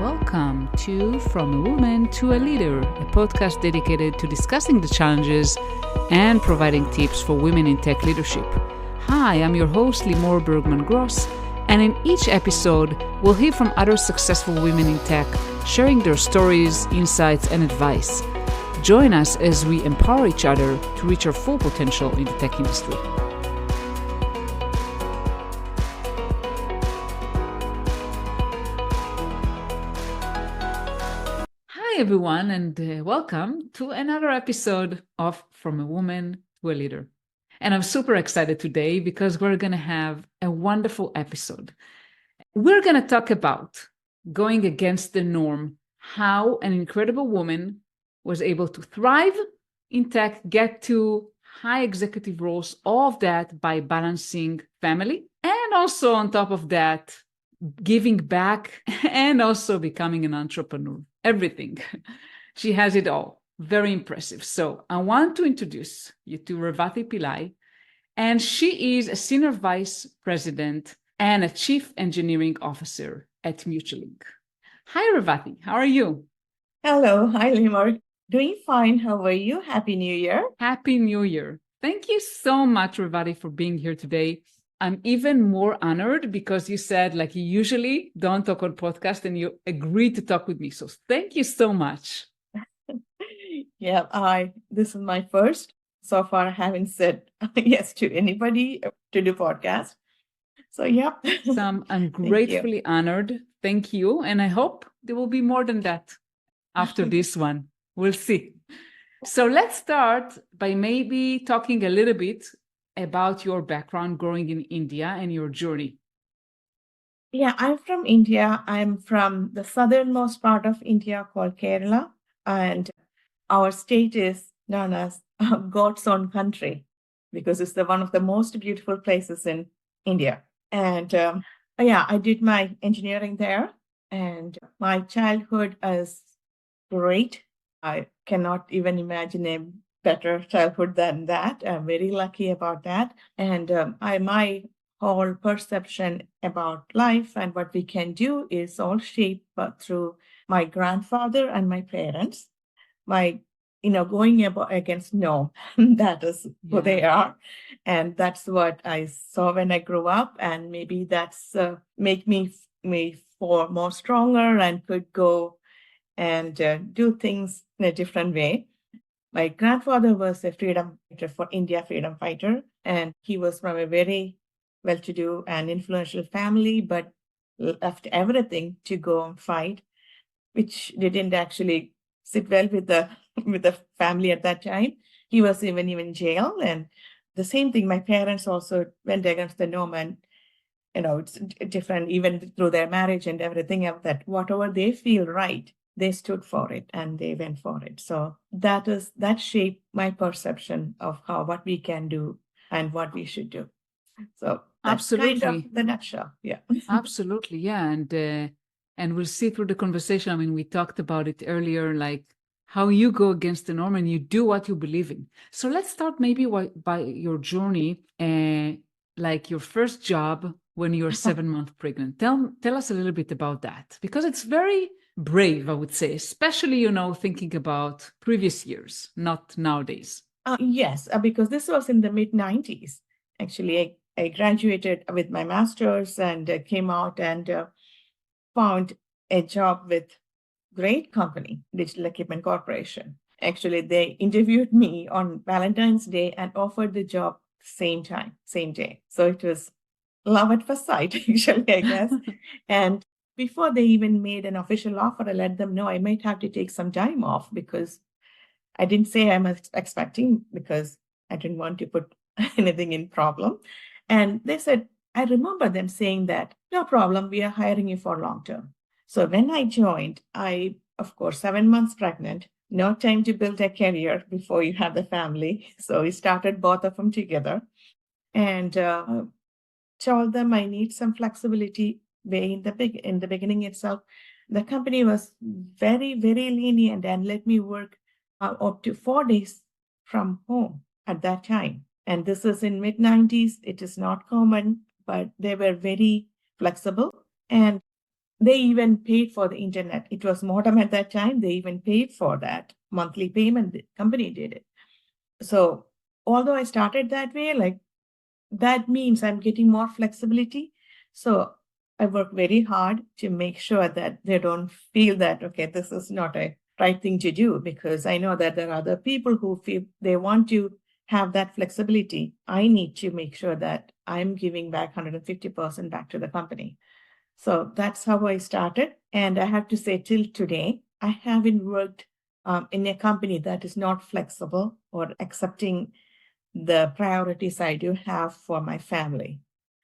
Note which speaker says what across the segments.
Speaker 1: Welcome to From a Woman to a Leader, a podcast dedicated to discussing the challenges and providing tips for women in tech leadership. Hi, I'm your host, Limor Bergman-Gross, and in each episode, we'll hear from other successful women in tech, sharing their stories, insights, and advice. Join us as we empower each other to reach our full potential in the tech industry. Hi, everyone, and welcome to another episode of From a Woman to a Leader. And I'm super excited today because we're going to have a wonderful episode. We're going to talk about going against the norm, how an incredible woman was able to thrive in tech, get to high executive roles, all of that by balancing family, and also on top of that, giving back and also becoming an entrepreneur. Everything. She has it all. Very impressive. So I want to introduce you to Revathi Pillai, and she is a Senior Vice President and a Chief Engineering Officer at MutualLink. Hi, Revathi. How are you?
Speaker 2: Hello. Hi, Limor. Doing fine. How are you? Happy New Year.
Speaker 1: Happy New Year. Thank you so much, Revathi, for being here today. I'm even more honored because you said, like, you usually don't talk on podcast and you agreed to talk with me. So thank you so much.
Speaker 2: Yeah, this is my first. So far, I haven't said yes to anybody to do podcast. So, yeah.
Speaker 1: So I'm gratefully honored. Thank you. And I hope there will be more than that after this one. We'll see. So let's start by maybe talking a little bit about your background growing in India and your journey.
Speaker 2: Yeah, I'm from India. I'm from the southernmost part of India called Kerala. And our state is known as God's own country because it's one of the most beautiful places in India. And I did my engineering there. And my childhood is great. I cannot even imagine a better childhood than that. I'm very lucky about that. And my whole perception about life and what we can do is all shaped through my grandfather and my parents. Going against no, that is who they are. And that's what I saw when I grew up. And maybe that's make me for more stronger and could go and do things in a different way. My grandfather was a freedom fighter for India, freedom fighter, and he was from a very well-to-do and influential family, but left everything to go and fight, which didn't actually sit well with the family at that time. He was even in jail, and the same thing. My parents also went against the norm, and it's different even through their marriage and everything else. That whatever they feel right, they stood for it and they went for it. So that shaped my perception of what we can do and what we should do. So that's
Speaker 1: absolutely
Speaker 2: kind of the nutshell. Yeah.
Speaker 1: Absolutely. Yeah. And we'll see through the conversation. I mean, we talked about it earlier, like how you go against the norm and you do what you believe in. So let's start maybe by your journey, like your first job when you were 7 months pregnant. Tell us a little bit about that, because it's very brave, I would say, especially, thinking about previous years, not nowadays.
Speaker 2: Yes, because this was in the mid-90s. Actually, I graduated with my master's and came out and found a job with great company, Digital Equipment Corporation. Actually, they interviewed me on Valentine's Day and offered the job same day. So it was love at first sight, actually, I guess. And before they even made an official offer, I let them know I might have to take some time off because I didn't say I'm expecting because I didn't want to put anything in problem. And they said, I remember them saying that, no problem, we are hiring you for long term. So when I joined, of course, 7 months pregnant, no time to build a career before you have the family. So we started both of them together and told them I need some flexibility. In the beginning itself, the company was very, very lenient and let me work up to 4 days from home at that time. And this is in mid-90s. It is not common, but they were very flexible. And They even paid for the internet. It was modem at that time. They even paid for that monthly payment. The company did it. So although I started that way, like that means I'm getting more flexibility. So I work very hard to make sure that they don't feel that, okay, this is not a right thing to do, because I know that there are other people who feel they want to have that flexibility. I need to make sure that I'm giving back 150% back to the company. So that's how I started. And I have to say, till today, I haven't worked in a company that is not flexible or accepting the priorities I do have for my family.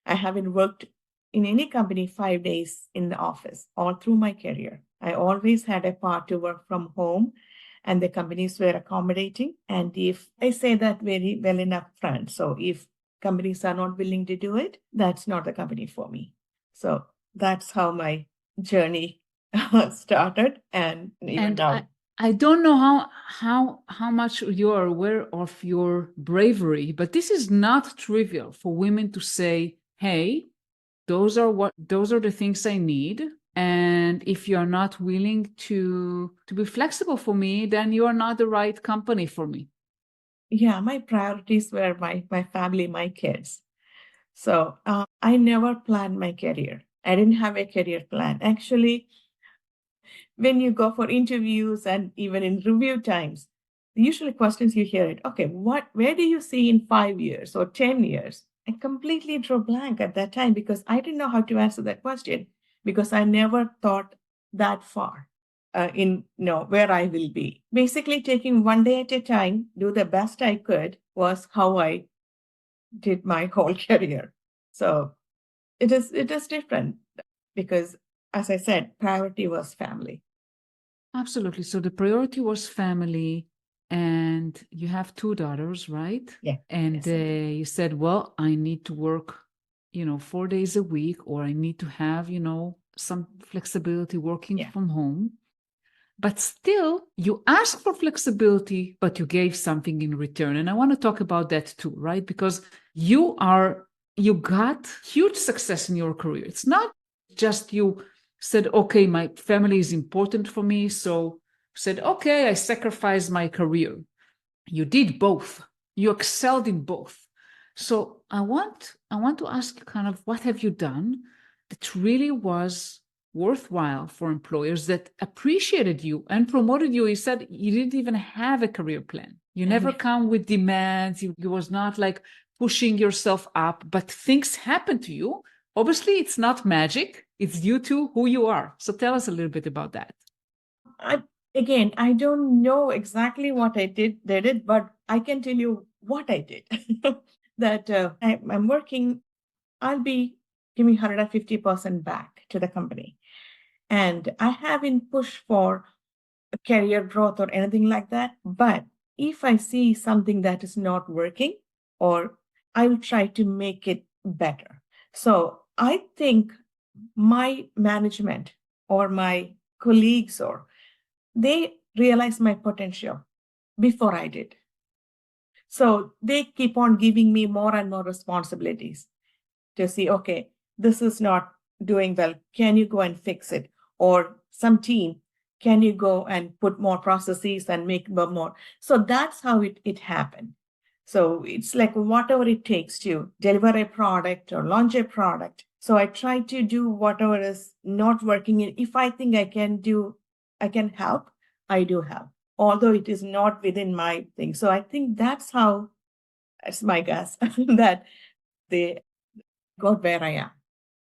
Speaker 2: I haven't worked in any company 5 days in the office all through my career. I always had a part to work from home, and the companies were accommodating. And if I say that very well enough front, so if companies are not willing to do it, that's not the company for me. So that's how my journey started, and even
Speaker 1: And
Speaker 2: now.
Speaker 1: I don't know how much you're aware of your bravery, but this is not trivial for women to say, hey, those are the things I need. And if you're not willing to be flexible for me, then you are not the right company for me.
Speaker 2: Yeah, my priorities were my family, my kids. So I never planned my career. I didn't have a career plan. Actually, when you go for interviews and even in review times, the usual questions you hear it, okay, where do you see in 5 years or 10 years? I completely drew blank at that time because I didn't know how to answer that question, because I never thought that far in where I will be. Basically, taking one day at a time, do the best I could, was how I did my whole career. So it is different because, as I said, priority was family.
Speaker 1: Absolutely. So the priority was family, and you have two daughters, right?
Speaker 2: Yeah.
Speaker 1: And
Speaker 2: Yes, indeed.
Speaker 1: you said, well, I need to work, 4 days a week, or I need to have, some flexibility working
Speaker 2: Yeah.
Speaker 1: from home. But still, you ask for flexibility, but you gave something in return. And I want to talk about that too, right? Because you got huge success in your career. It's not just you said, okay, my family is important for me. So said, okay, I sacrificed my career. You did both. You excelled in both. So I want to ask you kind of, what have you done that really was worthwhile for employers that appreciated you and promoted you? You said you didn't even have a career plan. You never come with demands. You was not like pushing yourself up, but things happen to you. Obviously, it's not magic. It's due to who you are. So tell us a little bit about that.
Speaker 2: I, again, I don't know exactly what I did it, but I can tell you what I did. That I'm working, I'll be giving 150% back to the company. And I haven't pushed for a career growth or anything like that. But if I see something that is not working, or I will try to make it better. So I think my management or my colleagues, or they realize my potential before I did. So they keep on giving me more and more responsibilities to see, okay, this is not doing well. Can you go and fix it? Or some team, can you go and put more processes and make more? So that's how it happened. So it's like whatever it takes to deliver a product or launch a product. So I try to do whatever is not working. If I think I can help, I do help, although it is not within my thing. So I think that's my guess, that they got where I am.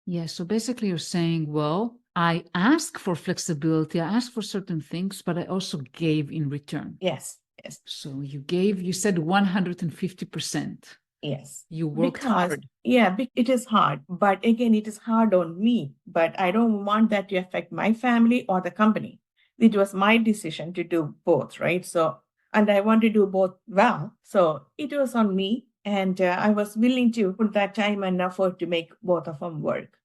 Speaker 1: Yeah, so basically you're saying, well, I ask for flexibility, I asked for certain things, but I also gave in return.
Speaker 2: Yes, yes,
Speaker 1: So you said 150%.
Speaker 2: yes.
Speaker 1: You worked
Speaker 2: Because,
Speaker 1: hard.
Speaker 2: yeah, it is hard. But again, it is hard on me. But I don't want that to affect my family or the company. It was my decision to do both, right? So, and I want to do both well. So it was on me. And I was willing to put that time and effort to make both of them work.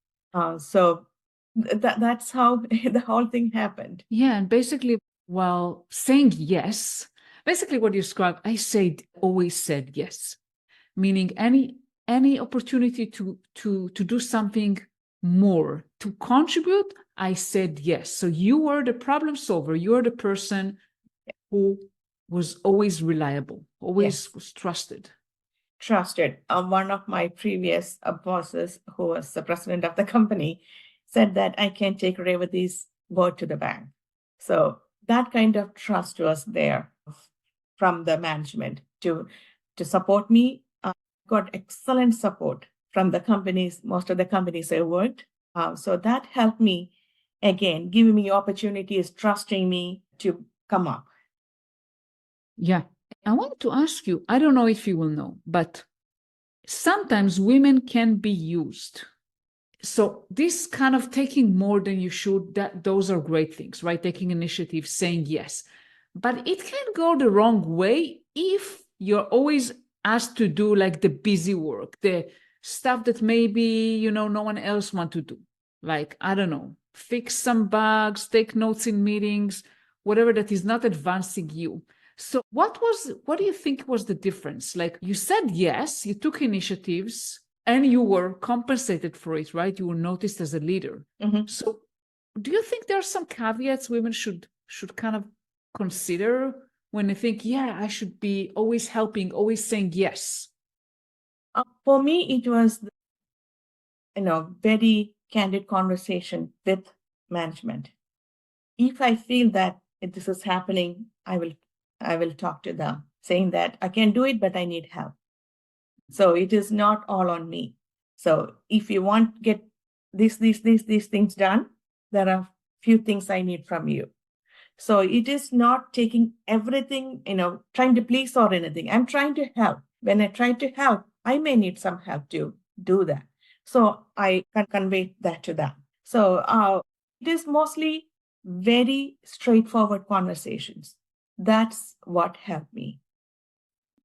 Speaker 2: So that's how the whole thing happened.
Speaker 1: Yeah, and basically, while saying yes, basically what you described, always said yes, meaning any opportunity to do something more to contribute, I said yes. So you were the problem solver. You're the person who was always reliable, always was trusted.
Speaker 2: Trusted. One of my previous bosses, who was the president of the company, said that I can take Revathi's word to the bank. So that kind of trust was there from the management to support me. Got excellent support from the companies, most of the companies I worked. So that helped me, again, giving me opportunities, trusting me to come up.
Speaker 1: Yeah. I wanted to ask you, I don't know if you will know, but sometimes women can be used. So this kind of taking more than you should, that those are great things, right? Taking initiative, saying yes. But it can go the wrong way if you're always asked to do like the busy work, the stuff that maybe, no one else want to do. Like, I don't know, fix some bugs, take notes in meetings, whatever that is not advancing you. So what do you think was the difference? Like you said yes, you took initiatives and you were compensated for it, right? You were noticed as a leader.
Speaker 2: Mm-hmm.
Speaker 1: So do you think there are some caveats women should kind of consider when they think, yeah, I should be always helping, always saying yes?
Speaker 2: For me, it was, very candid conversation with management. If I feel that if this is happening, I will talk to them, saying that I can do it, but I need help. So it is not all on me. So if you want to get these things done, there are few things I need from you. So it is not taking everything, trying to please or anything. I'm trying to help. When I try to help, I may need some help to do that. So I can convey that to them. So it is mostly very straightforward conversations. That's what helped me.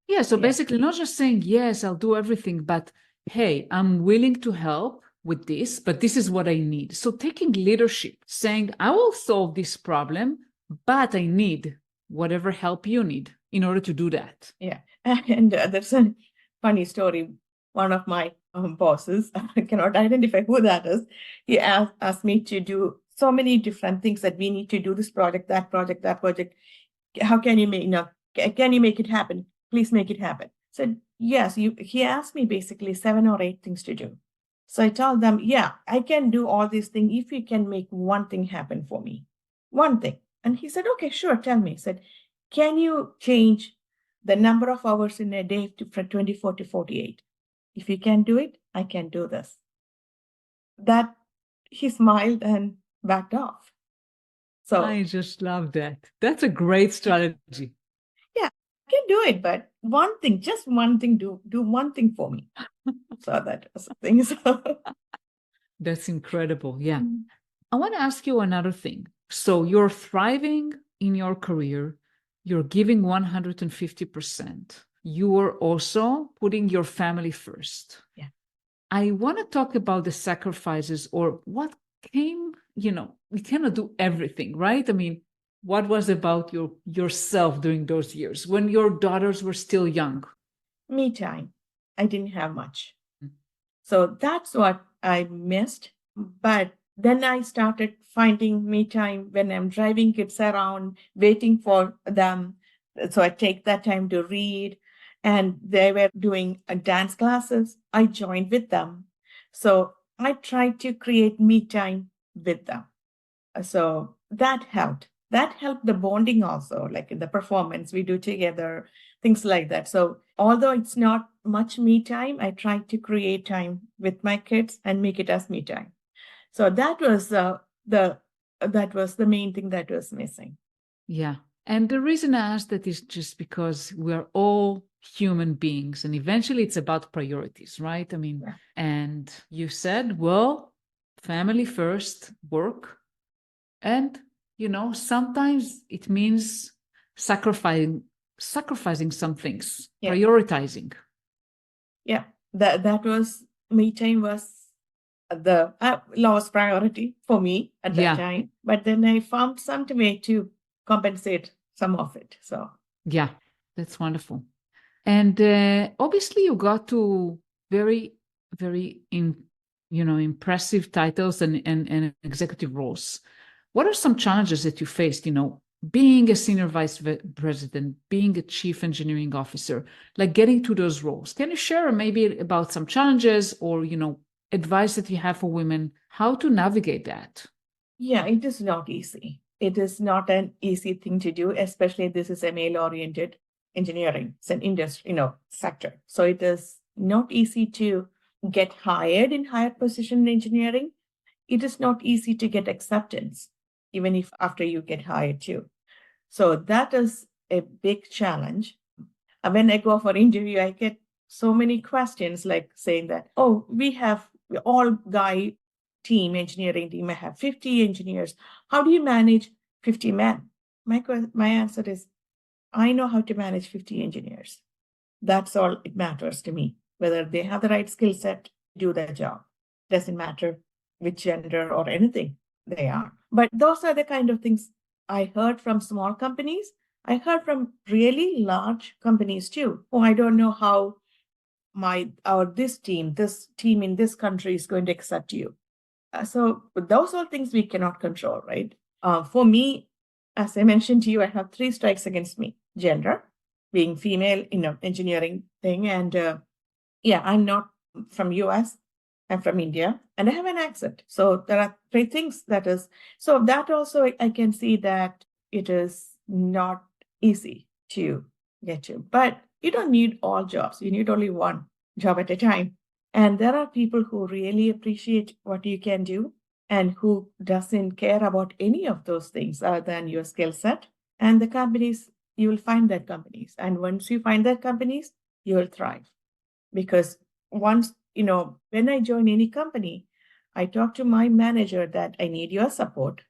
Speaker 1: Yeah, so basically not just saying, yes, I'll do everything, but hey, I'm willing to help with this, but this is what I need. So taking leadership, saying, I will solve this problem, but I need whatever help you need in order to do that.
Speaker 2: Yeah. And there's a funny story. One of my bosses, I cannot identify who that is, he asked me to do so many different things that we need to do this project, that project, that project. How can you make, can you make it happen? Please make it happen. So yes, he asked me basically 7 or 8 things to do. So I told them, yeah, I can do all these things if you can make one thing happen for me. One thing. And he said, okay, sure, tell me. He said, can you change the number of hours in a day from 24 to 48? If you can do it, I can do this. That he smiled and backed off. So
Speaker 1: I just love that. That's a great strategy.
Speaker 2: Yeah, I can do it, but one thing, just one thing, do one thing for me. So that was the thing. So.
Speaker 1: That's incredible. Yeah. I want to ask you another thing. So you're thriving in your career, you're giving 150%. You are also putting your family first.
Speaker 2: Yeah.
Speaker 1: I want to talk about the sacrifices or what came, we cannot do everything, right? I mean, what was about yourself during those years when your daughters were still young?
Speaker 2: Me time. I didn't have much. So that's what I missed. But then I started finding me time when I'm driving kids around, waiting for them. So I take that time to read. And they were doing dance classes. I joined with them. So I tried to create me time with them. So that helped. That helped the bonding also, like in the performance we do together, things like that. So although it's not much me time, I try to create time with my kids and make it as me time. So that was the main thing that was missing.
Speaker 1: Yeah. And the reason I asked that is just because we're all human beings and eventually it's about priorities, right? I mean, and you said, well, family first, work. And, sometimes it means sacrificing some things, prioritizing.
Speaker 2: Yeah, that was me time was the lowest priority for me at that time. But then I found some way to compensate some of it. So
Speaker 1: yeah, that's wonderful. And obviously you got to very, very impressive titles and executive roles. What are some challenges that you faced, being a senior vice president, being a chief engineering officer, like getting to those roles? Can you share maybe about some challenges or, advice that you have for women, how to navigate that?
Speaker 2: Yeah, it is not easy. It is not an easy thing to do, especially this is a male-oriented engineering. It's an industry, sector. So it is not easy to get hired in higher position in engineering. It is not easy to get acceptance, even if after you get hired too. So that is a big challenge. And when I go for interview, I get so many questions like saying that, oh, we have all guy team, engineering team, I have 50 engineers. How do you manage 50 men? My answer is, I know how to manage 50 engineers. That's all it matters to me, whether they have the right skill set to do their job. Doesn't matter which gender or anything they are. But those are the kind of things I heard from small companies. I heard from really large companies too. Oh, I don't know how this team in this country is going to accept you. So those are things we cannot control, right? For me, as I mentioned to you, I have 3 strikes against me: gender, being female, engineering thing, and I'm not from US. I'm from India, and I have an accent. So there are 3 things that is. So that also I can see that it is not easy to get to. But you don't need all jobs. You need only one job at a time. And there are people who really appreciate what you can do and who doesn't care about any of those things other than your skill set. And the companies, you will find that companies. And once you find that companies, you will thrive. Because once, when I join any company, I talk to my manager that I need your support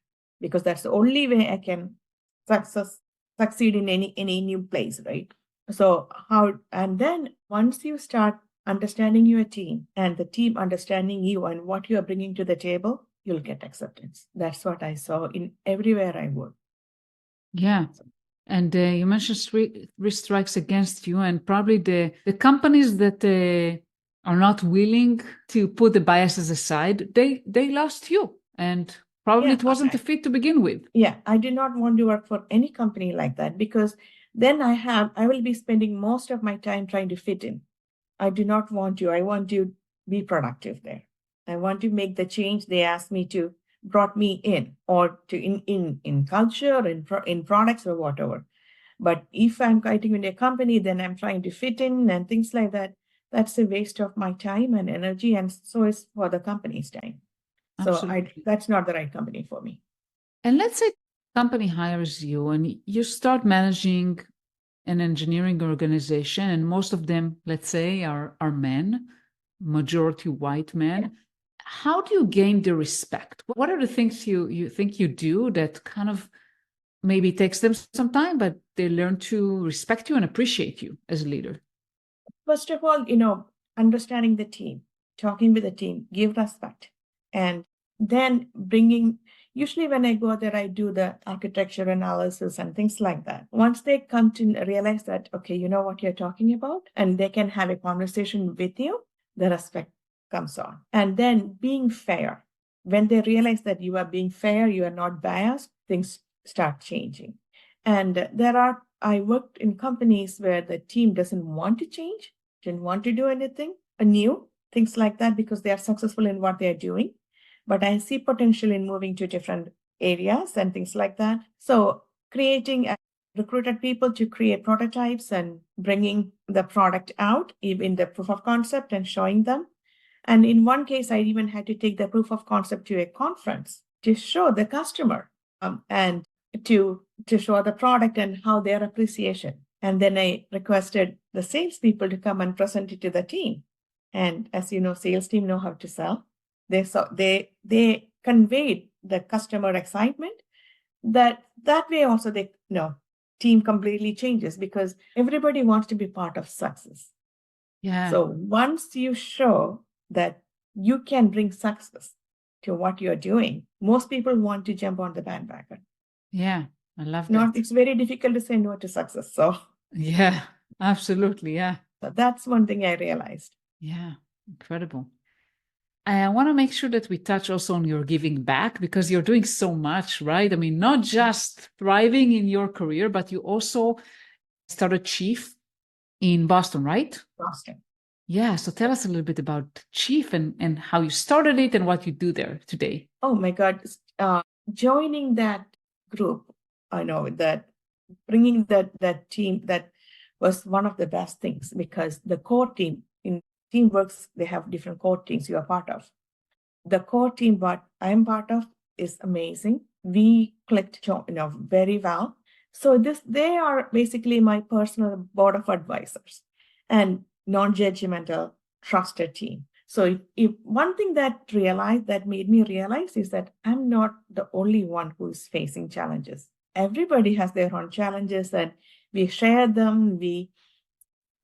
Speaker 2: because that's the only way I can succeed in any new place, right? So and then once you start understanding your team and the team understanding you and what you are bringing to the table, you'll get acceptance. That's what I saw in everywhere I work.
Speaker 1: Yeah. And you mentioned 3 strikes against you, and probably the companies that are not willing to put the biases aside, they lost you, and probably it wasn't a fit to begin with.
Speaker 2: Yeah, I do not want to work for any company like that because then I will be spending most of my time trying to fit in. I do not want to. I want to be productive there. I want to make the change they asked me to, brought me in, or to in culture, in products or whatever. But if I'm writing in a company, then I'm trying to fit in and things like that. That's a waste of my time and energy, and so is for the company's time. So that's not the right company for me.
Speaker 1: And let's say company hires you and you start managing an engineering organization, and most of them, let's say, are men, majority white men. Yeah. How do you gain the respect? What are the things you think you do that kind of maybe takes them some time, but they learn to respect you and appreciate you as a leader?
Speaker 2: First of all, understanding the team, talking with the team, give respect, and then usually when I go there, I do the architecture analysis and things like that. Once they come to realize that, okay, you know what you're talking about, and they can have a conversation with you, the respect comes on. And then being fair. When they realize that you are being fair, you are not biased, things start changing. And I worked in companies where the team doesn't want to change, didn't want to do anything new, things like that, because they are successful in what they are doing. But I see potential in moving to different areas and things like that. So recruited people to create prototypes and bringing the product out, even the proof of concept, and showing them. And in one case, I even had to take the proof of concept to a conference to show the customer and to show the product and how their appreciation. And then I requested the salespeople to come and present it to the team. And as you know, sales team know how to sell. They conveyed the customer excitement. That way also team completely changes because everybody wants to be part of success.
Speaker 1: Yeah.
Speaker 2: So once you show that you can bring success to what you're doing, most people want to jump on the bandwagon.
Speaker 1: Yeah, I love that.
Speaker 2: It's very difficult to say no to success. So
Speaker 1: yeah, absolutely. Yeah.
Speaker 2: So that's one thing I realized.
Speaker 1: Yeah, incredible. I want to make sure that we touch also on your giving back, because you're doing so much, right? I mean, not just thriving in your career, but you also started Chief in Boston, right?
Speaker 2: Boston.
Speaker 1: Yeah. So tell us a little bit about Chief and how you started it and what you do there today.
Speaker 2: Oh my God. Joining that group, I know that bringing that team, that was one of the best things, because the core team in Teamworks, they have different core teams you are part of. The core team what I'm part of is amazing. We clicked, very well. So they are basically my personal board of advisors and non-judgmental, trusted team. So if one thing that made me realize is that I'm not the only one who's facing challenges. Everybody has their own challenges, and we share them. We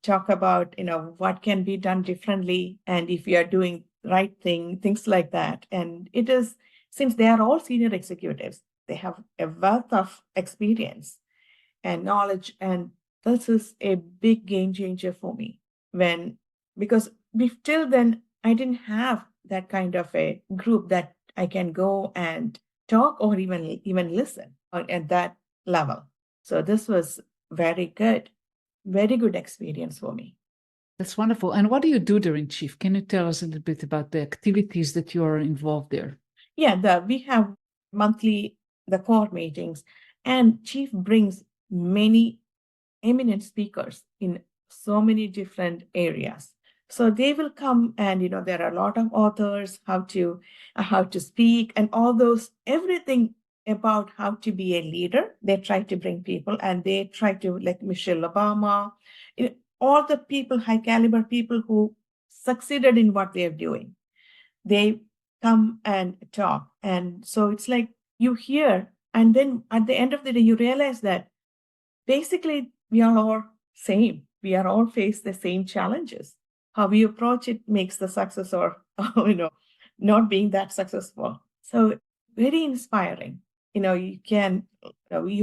Speaker 2: talk about what can be done differently, and if you are doing right things like that. And it is, since they are all senior executives, they have a wealth of experience and knowledge, and this is a big game changer for me, when because till then I didn't have that kind of a group that I can go and talk or even listen at that level. So this was very good, very good experience for me.
Speaker 1: That's wonderful. And what do you do during Chief? Can you tell us a little bit about the activities that you are involved there?
Speaker 2: Yeah, we have monthly the core meetings, and Chief brings many eminent speakers in so many different areas. So they will come, and there are a lot of authors, how to speak, and all those, everything about how to be a leader. They try to bring people, and they try to, like Michelle Obama, all the people, high caliber people who succeeded in what they're doing. They come and talk. And so it's like you hear, and then at the end of the day, you realize that basically we are all same. We are all face the same challenges. How we approach it makes the success or not being that successful. So very inspiring. You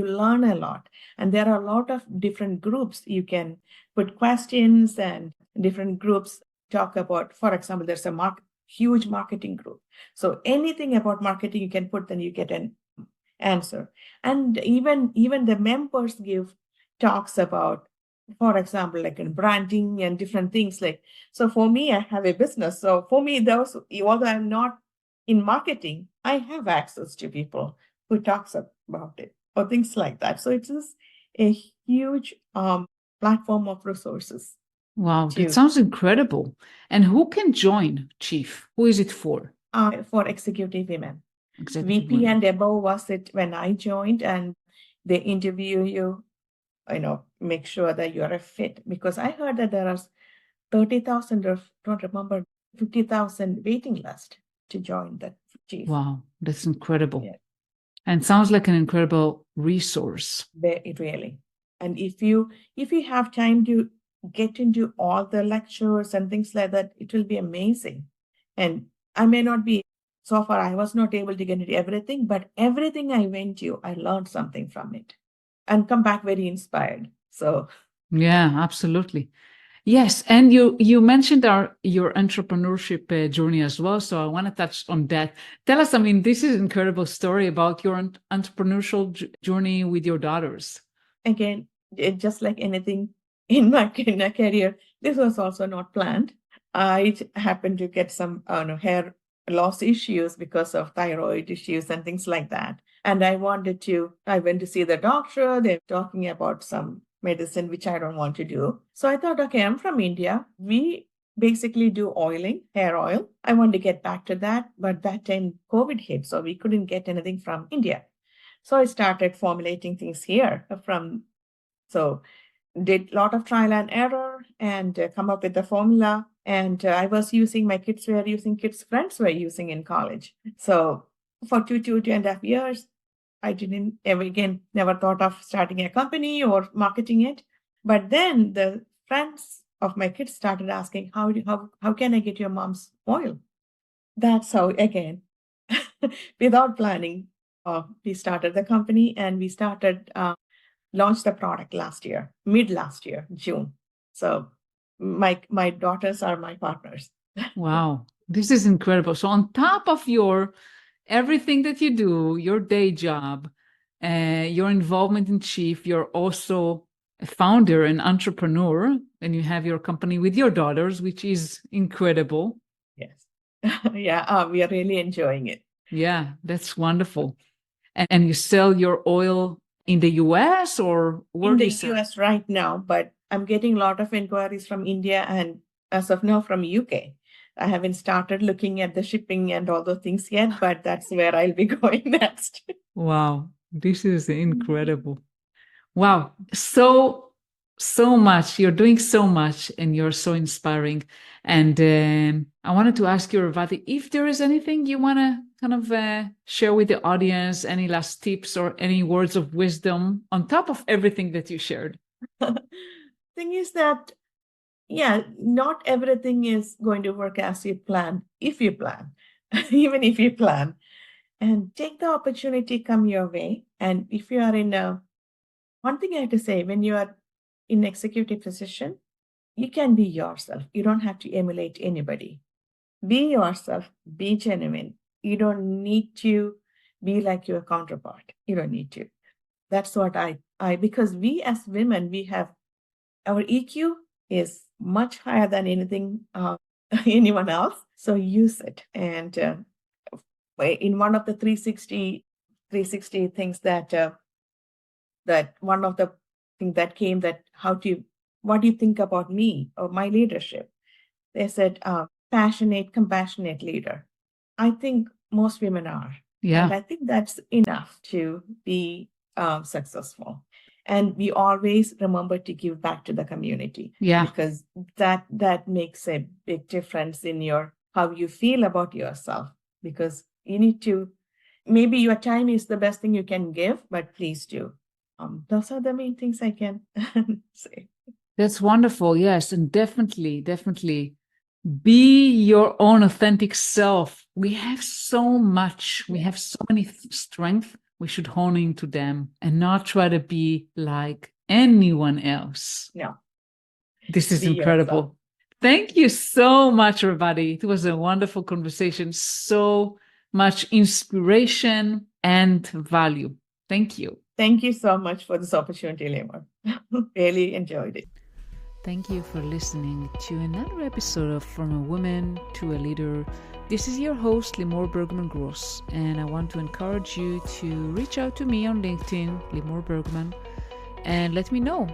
Speaker 2: learn a lot, and there are a lot of different groups. You can put questions, and different groups talk about. For example, there's a huge marketing group. So anything about marketing you can put, then you get an answer. And even the members give talks about, for example, like in branding and different things. Like, so for me, I have a business. So for me, although I'm not in marketing, I have access to people who talks about it or things like that. So it's just a huge platform of resources.
Speaker 1: Wow, that sounds incredible. And who can join Chief? Who is it for?
Speaker 2: For executive women.
Speaker 1: Executive
Speaker 2: VP
Speaker 1: women.
Speaker 2: and above was it when I joined, and they interview you, make sure that you're a fit. Because I heard that there are 30,000, or don't remember, 50,000 waiting list to join that Chief.
Speaker 1: Wow, that's incredible.
Speaker 2: Yeah.
Speaker 1: And sounds like an incredible resource.
Speaker 2: Really. And if you have time to get into all the lectures and things like that, it will be amazing. And I may not be, so far I was not able to get into everything, but everything I went to, I learned something from it and come back very inspired. So
Speaker 1: yeah, absolutely. Yes, and you mentioned your entrepreneurship journey as well, so I want to touch on that. Tell us, I mean, this is an incredible story about your entrepreneurial journey with your daughters.
Speaker 2: Again, just like anything in my career, this was also not planned. I happened to get some hair loss issues because of thyroid issues and things like that. And I went to see the doctor. They're talking about some medicine, which I don't want to do. So I thought, okay, I'm from India. We basically do oiling, hair oil. I want to get back to that. But that time COVID hit, so we couldn't get anything from India. So I started formulating things here so did a lot of trial and error, and come up with the formula. And I was using, my kids were using, kids' friends were using in college. So for two and a half years, I didn't never thought of starting a company or marketing it. But then the friends of my kids started asking, how can I get your mom's oil? That's how, again, without planning, we started the company, and we launched the product mid last year, June. So my daughters are my partners.
Speaker 1: Wow, This is incredible. So on top of your everything that you do, your day job, your involvement in Chief, you're also a founder and entrepreneur, and you have your company with your daughters, which is incredible.
Speaker 2: Yes. Yeah, we are really enjoying it.
Speaker 1: Yeah, that's wonderful. And you sell your oil in the US, or where
Speaker 2: In
Speaker 1: do
Speaker 2: the
Speaker 1: you sell?
Speaker 2: US right now, but I'm getting a lot of inquiries from India and as of now from UK. I haven't started looking at the shipping and all those things yet, but that's where I'll be going next.
Speaker 1: Wow, this is incredible. Wow, so much. You're doing so much, and you're so inspiring. And I wanted to ask you, Revathi, if there is anything you want to kind of share with the audience, any last tips or any words of wisdom on top of everything that you shared.
Speaker 2: Thing is that, yeah, not everything is going to work as you plan, if you plan, even if you plan. And take the opportunity come your way. And if you are in a, one thing I have to say, when you are in executive position, you can be yourself. You don't have to emulate anybody. Be yourself, be genuine. You don't need to be like your counterpart. You don't need to. That's what because we as women, we have our EQ is much higher than anything, anyone else. So use it. And in one of the 360 things that one of the thing that came that what do you think about me or my leadership? They said, passionate, compassionate leader. I think most women are.
Speaker 1: Yeah.
Speaker 2: And I think that's enough to be successful. And we always remember to give back to the community.
Speaker 1: Yeah.
Speaker 2: Because that makes a big difference in how you feel about yourself. Because you need to, maybe your time is the best thing you can give, but please do. Those are the main things I can say.
Speaker 1: That's wonderful. Yes. And definitely be your own authentic self. We have so much. We have so many strengths. We should hone into them and not try to be like anyone else.
Speaker 2: Yeah.
Speaker 1: This is
Speaker 2: Be
Speaker 1: incredible.
Speaker 2: yourself.
Speaker 1: Thank you so much, everybody. It was a wonderful conversation. So much inspiration and value. Thank you.
Speaker 2: Thank you so much for this opportunity, Lemur. Really enjoyed it.
Speaker 1: Thank you for listening to another episode of From a Woman to a Leader. This is your host, Limor Bergman Gross, and I want to encourage you to reach out to me on LinkedIn, Limor Bergman, and let me know,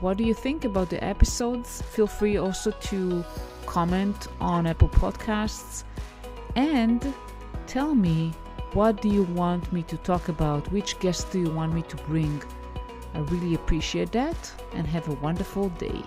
Speaker 1: what do you think about the episodes? Feel free also to comment on Apple Podcasts and tell me, what do you want me to talk about? Which guests do you want me to bring? I really appreciate that, and have a wonderful day.